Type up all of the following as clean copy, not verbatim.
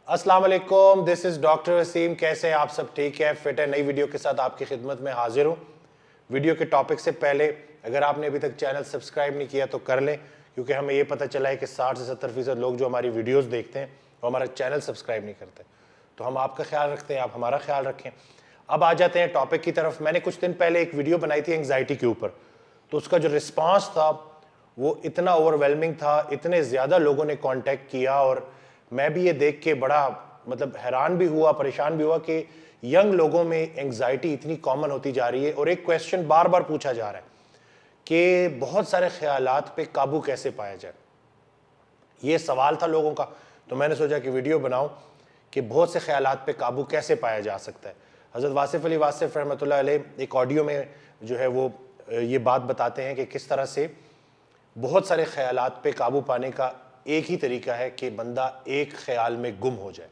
अस्सलाम वालेकुम, this is doctor Wasim. कैसे हैं आप सब? ठीक है, फिट है। नई वीडियो के साथ आपकी खिदमत में हाजिर हूँ। वीडियो के टॉपिक से पहले अगर आपने अभी तक चैनल सब्सक्राइब नहीं किया तो कर लें, क्योंकि हमें ये पता चला है कि 60 से 70% लोग जो हमारी वीडियोस देखते हैं वो हमारा चैनल सब्सक्राइब नहीं करते। तो हम आपका ख्याल रखते हैं, आप हमारा ख्याल रखें। अब आ जाते हैं टॉपिक की तरफ। मैंने कुछ दिन पहले एक वीडियो बनाई थी एंग्जाइटी के ऊपर, तो उसका जो रिस्पॉन्स था वो इतना ओवरवेलमिंग था, इतने ज़्यादा लोगों ने कॉन्टेक्ट किया, और मैं भी ये देख के बड़ा हैरान भी हुआ, परेशान भी हुआ कि यंग लोगों में एंग्जाइटी इतनी कॉमन होती जा रही है। और एक क्वेश्चन बार बार पूछा जा रहा है कि बहुत सारे ख्यालात पे काबू कैसे पाया जाए। ये सवाल था लोगों का, तो मैंने सोचा कि वीडियो बनाऊं कि बहुत से ख्यालात पे काबू कैसे पाया जा सकता है। हज़रत वासिफ़ अली वासिफ़ रहमतुल्लाह अलैह एक ऑडियो में जो है वो ये बात बताते हैं कि किस तरह से बहुत सारे ख्यालात पे काबू पाने का एक ही तरीका है कि बंदा एक ख्याल में गुम हो जाए।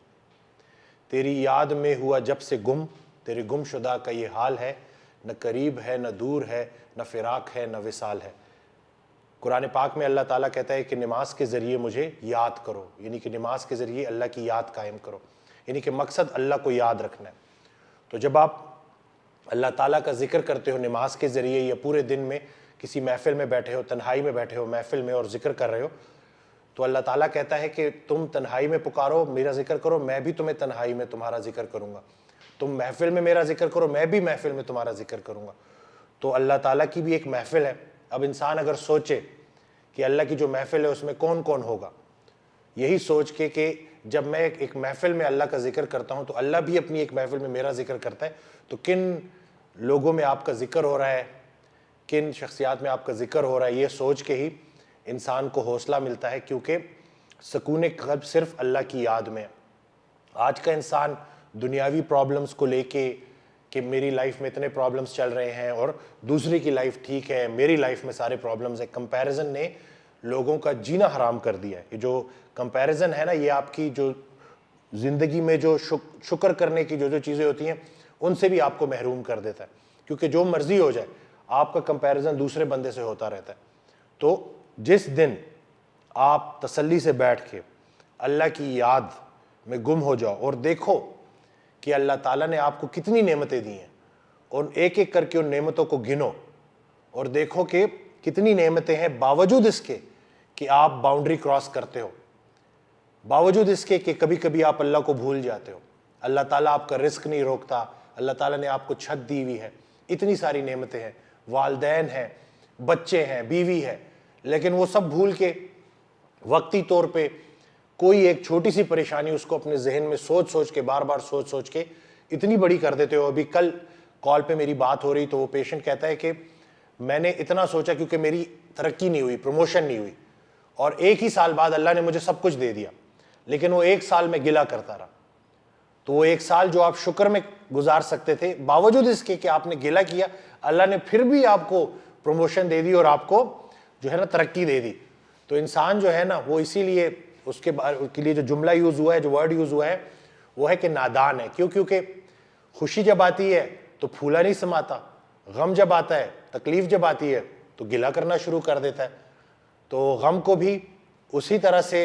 तेरी याद में हुआ जब से गुम, तेरे गुमशुदा का ये हाल है, न करीब है न दूर है, न फिराक है न विसाल है। कुरान पाक में अल्लाह ताला कहता है कि नमाज के ज़रिए मुझे याद करो, यानी कि नमाज के ज़रिए अल्लाह की याद कायम करो, यानी कि मकसद अल्लाह को याद रखना है। तो जब आप अल्लाह ताला का जिक्र करते हो नमाज के ज़रिए, या पूरे दिन में किसी महफिल में बैठे हो, तन्हाई में बैठे हो महफिल में और जिक्र कर रहे हो, तो अल्लाह ताला कहता है कि तुम तन्हाई में पुकारो, मेरा जिक्र करो, मैं भी तुम्हें तन्हाई में तुम्हारा जिक्र करूँगा। तुम महफिल में मेरा जिक्र करो, मैं भी महफिल में तुम्हारा जिक्र करूँगा। तो अल्लाह ताला की भी एक महफिल है। अब इंसान अगर सोचे कि अल्लाह की जो महफिल है उसमें कौन कौन होगा, यही सोच के कि जब मैं एक महफिल में अल्लाह का जिक्र करता हूँ तो अल्लाह भी अपनी एक महफिल में मेरा जिक्र करता है, तो किन लोगों में आपका जिक्र हो रहा है, किन शख्सियात में आपका जिक्र हो रहा है, ये सोच के ही इंसान को हौसला मिलता है, क्योंकि सुकून क़ल्ब सिर्फ अल्लाह की याद में है। आज का इंसान दुनियावी प्रॉब्लम्स को लेके कि मेरी लाइफ में इतने प्रॉब्लम्स चल रहे हैं और दूसरे की लाइफ ठीक है, मेरी लाइफ में सारे प्रॉब्लम्स है, कंपैरिजन ने लोगों का जीना हराम कर दिया है। ये जो कंपैरिजन है ना, ये आपकी जो ज़िंदगी में जो शुक्र करने की जो चीज़ें होती हैं उनसे भी आपको महरूम कर देता है, क्योंकि जो मर्जी हो जाए आपका कंपैरिजन दूसरे बंदे से होता रहता है। तो जिस दिन आप तसल्ली से बैठ के अल्लाह की याद में गुम हो जाओ और देखो कि अल्लाह ताला ने आपको कितनी नेमतें दी हैं, और एक एक करके उन नेमतों को गिनो और देखो कि कितनी नेमतें हैं, बावजूद इसके कि आप बाउंड्री क्रॉस करते हो, बावजूद इसके कि कभी कभी आप अल्लाह को भूल जाते हो। अल्लाह ताला आपका रिस्क नहीं रोकता, अल्लाह ताला ने आपको छत दी हुई है, इतनी सारी नेमतें हैं, वालदैन हैं, बच्चे हैं, बीवी है, लेकिन वो सब भूल के वक्ती तौर पे कोई एक छोटी सी परेशानी उसको अपने जहन में सोच सोच के, बार बार सोच सोच के इतनी बड़ी कर देते हो। अभी कल कॉल पे मेरी बात हो रही तो वो पेशेंट कहता है कि मैंने इतना सोचा क्योंकि मेरी तरक्की नहीं हुई, प्रमोशन नहीं हुई, और एक ही साल बाद अल्लाह ने मुझे सब कुछ दे दिया, लेकिन वो एक साल में गिला करता रहा। तो वो एक साल जो आप शुक्र में गुजार सकते थे, बावजूद इसके कि आपने गिला किया, अल्लाह ने फिर भी आपको प्रमोशन दे दी और आपको जो है ना तरक्की दे दी। तो इंसान जो है ना वो इसीलिए उसके लिए जो जुमला यूज़ हुआ है, जो वर्ड यूज़ हुआ है वो है कि नादान है। क्यों? क्योंकि खुशी जब आती है तो फूला नहीं समाता, गम जब आता है, तकलीफ़ जब आती है तो गिला करना शुरू कर देता है। तो गम को भी उसी तरह से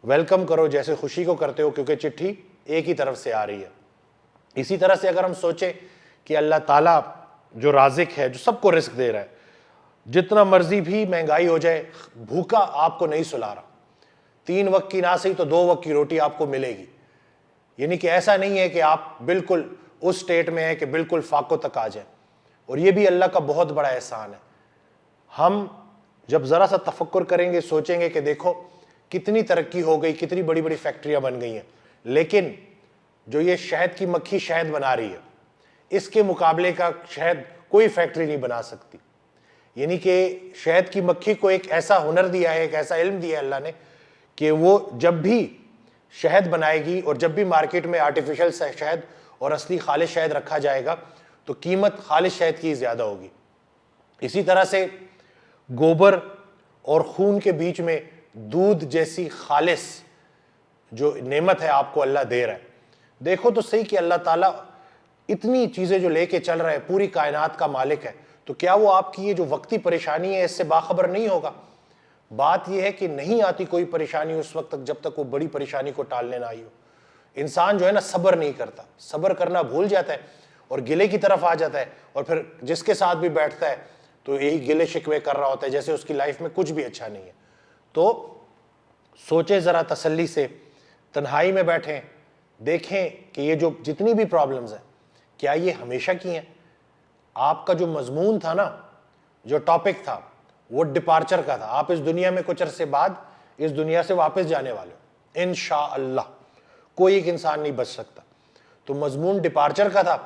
वेलकम करो जैसे खुशी को करते हो, क्योंकि चिट्ठी एक ही तरफ से आ रही है। इसी तरह से अगर हम सोचें कि अल्लाह ताला जो राज़िक है, जो सबको रिस्क दे रहा है, जितना मर्जी भी महंगाई हो जाए, भूखा आपको नहीं सुला रहा, 3 वक्त की ना सही तो 2 वक्त की रोटी आपको मिलेगी। यानी कि ऐसा नहीं है कि आप बिल्कुल उस स्टेट में है कि बिल्कुल फाको तक आ जाए, और ये भी अल्लाह का बहुत बड़ा एहसान है। हम जब ज़रा सा तफक्कुर करेंगे, सोचेंगे कि देखो कितनी तरक्की हो गई, कितनी बड़ी बड़ी फैक्ट्रियाँ बन गई हैं, लेकिन जो ये शहद की मक्खी शहद बना रही है, इसके मुकाबले का शहद कोई फैक्ट्री नहीं बना सकती। यानी कि शहद की मक्खी को एक ऐसा हुनर दिया है, एक ऐसा इल्म दिया है अल्लाह ने, कि वो जब भी शहद बनाएगी और जब भी मार्केट में आर्टिफिशियल शहद और असली खालिश शहद रखा जाएगा तो कीमत खालिश शहद की ज़्यादा होगी। इसी तरह से गोबर और खून के बीच में दूध जैसी खालिश जो नेमत है आपको अल्लाह दे रहा है। देखो तो सही कि अल्लाह ताला इतनी चीज़ें जो लेके चल रहा है, पूरी कायनात का मालिक है, तो क्या वो आपकी ये जो वक्ती परेशानी है इससे बाखबर नहीं होगा? बात यह है कि नहीं आती कोई परेशानी उस वक्त तक जब तक वो बड़ी परेशानी को टालने ना आई हो। انسان جو ہے نا صبر نہیں کرتا, صبر کرنا بھول جاتا ہے اور گلے کی طرف آ جاتا ہے, اور پھر جس کے ساتھ بھی بیٹھتا ہے تو یہی گلے شکوے کر رہا ہوتا ہے جیسے اس کی لائف میں کچھ بھی اچھا نہیں ہے. تو سوچیں ذرا تسلی سے, تنہائی میں بیٹھیں, دیکھیں کہ یہ جو جتنی بھی پرابلمز ہیں کیا یہ ہمیشہ کی ہیں. آپ کا جو مضمون تھا نا, جو ٹاپک تھا, وہ ڈپارچر کا تھا. آپ اس دنیا میں کچھ عرصے بعد اس دنیا سے واپس جانے والے ہو انشاءاللہ, کوئی ایک انسان نہیں بچ سکتا. تو مضمون ڈپارچر کا تھا,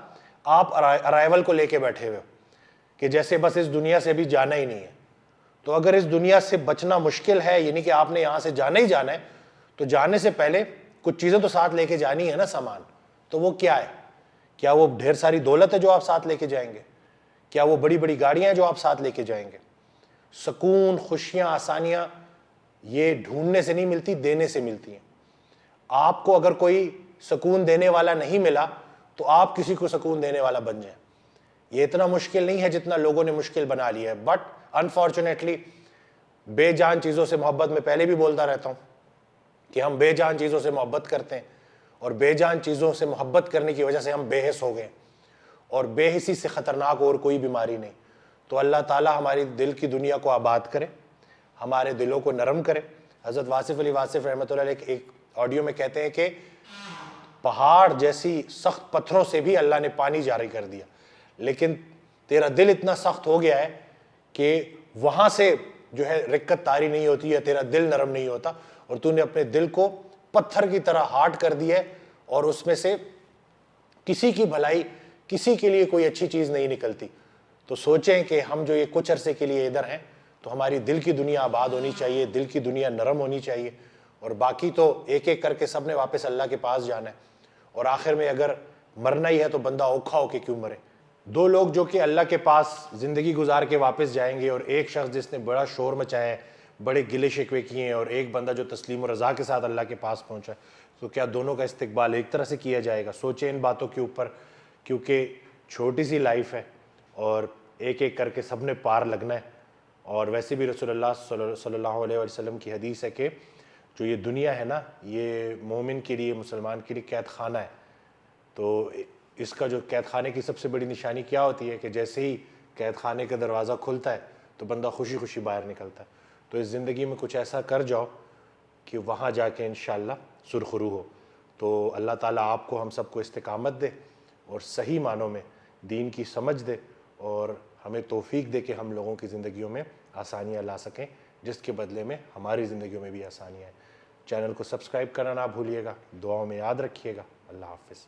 آپ ارائیول کو لے کے بیٹھے ہوئے ہو کہ جیسے بس اس دنیا سے بھی جانا ہی نہیں ہے. تو اگر اس دنیا سے بچنا مشکل ہے, یعنی کہ آپ نے یہاں سے جانا ہی جانا ہے, تو جانے سے پہلے کچھ چیزیں تو ساتھ لے کے جانی ہے نا, سامان. تو وہ کیا ہے؟ کیا وہ ڈھیر ساری دولت ہے جو آپ ساتھ لے کے جائیں گے؟ کیا وہ بڑی بڑی گاڑیاں ہیں جو آپ ساتھ لے کے جائیں گے؟ سکون, خوشیاں, آسانیاں یہ ڈھونڈنے سے نہیں ملتی, دینے سے ملتی ہیں. آپ کو اگر کوئی سکون دینے والا نہیں ملا تو آپ کسی کو سکون دینے والا بن جائیں. یہ اتنا مشکل نہیں ہے جتنا لوگوں نے مشکل بنا لیا ہے. بٹ انفارچونیٹلی بے جان چیزوں سے محبت, میں پہلے بھی بولتا رہتا ہوں کہ ہم بے جان چیزوں سے محبت کرتے ہیں, اور بے جان چیزوں سے محبت کرنے کی وجہ سے ہم بے حس ہو گئے, اور بے حسی سے خطرناک اور کوئی بیماری نہیں. تو اللہ تعالیٰ ہماری دل کی دنیا کو آباد کرے, ہمارے دلوں کو نرم کرے. حضرت واصف علی واصف رحمۃ اللہ علیہ ایک آڈیو میں کہتے ہیں کہ پہاڑ جیسی سخت پتھروں سے بھی اللہ نے پانی جاری کر دیا, لیکن تیرا دل اتنا سخت ہو گیا ہے کہ وہاں سے جو ہے رکت طاری نہیں ہوتی ہے, تیرا دل نرم نہیں ہوتا, اور تو نے اپنے دل کو پتھر کی طرح ہارڈ کر دیا ہے, اور اس میں سے کسی کی بھلائی, کسی کے لیے کوئی اچھی چیز نہیں نکلتی. تو سوچیں کہ ہم جو یہ کچھ عرصے کے لیے ادھر ہیں تو ہماری دل کی دنیا آباد ہونی چاہیے, دل کی دنیا نرم ہونی چاہیے, اور باقی تو ایک ایک کر کے سب نے واپس اللہ کے پاس جانا ہے. اور آخر میں اگر مرنا ہی ہے تو بندہ اوکھا ہو کے کیوں مرے. دو لوگ جو کہ اللہ کے پاس زندگی گزار کے واپس جائیں گے, اور ایک شخص جس نے بڑا شور مچایا ہے, بڑے گلے شکوے کیے ہیں, اور ایک بندہ جو تسلیم و رضا کے ساتھ اللہ کے پاس پہنچا ہے, تو کیا دونوں کا استقبال ایک طرح سے کیا جائے گا؟ سوچیں ان باتوں کے اوپر, کیونکہ چھوٹی سی لائف ہے اور ایک ایک کر کے سب نے پار لگنا ہے. اور ویسے بھی رسول اللہ صلی اللہ علیہ وسلم کی حدیث ہے کہ جو یہ دنیا ہے نا, یہ مومن کے لیے, مسلمان کے لیے قید خانہ ہے. تو اس کا جو قید خانے کی سب سے بڑی نشانی کیا ہوتی ہے کہ جیسے ہی قید خانے کا دروازہ کھلتا ہے تو بندہ خوشی خوشی باہر نکلتا ہے. تو اس زندگی میں کچھ ایسا کر جاؤ کہ وہاں جا کے انشاءاللہ سرخرو ہو. تو اللہ تعالیٰ آپ کو, ہم سب کو استقامت دے اور صحیح معنوں میں دین کی سمجھ دے, اور ہمیں توفیق دے کہ ہم لوگوں کی زندگیوں میں آسانیاں لا سکیں, جس کے بدلے میں ہماری زندگیوں میں بھی آسانیاں ہیں. چینل کو سبسکرائب کرنا نہ بھولیے گا, دعاؤں میں یاد رکھیے گا. اللہ حافظ.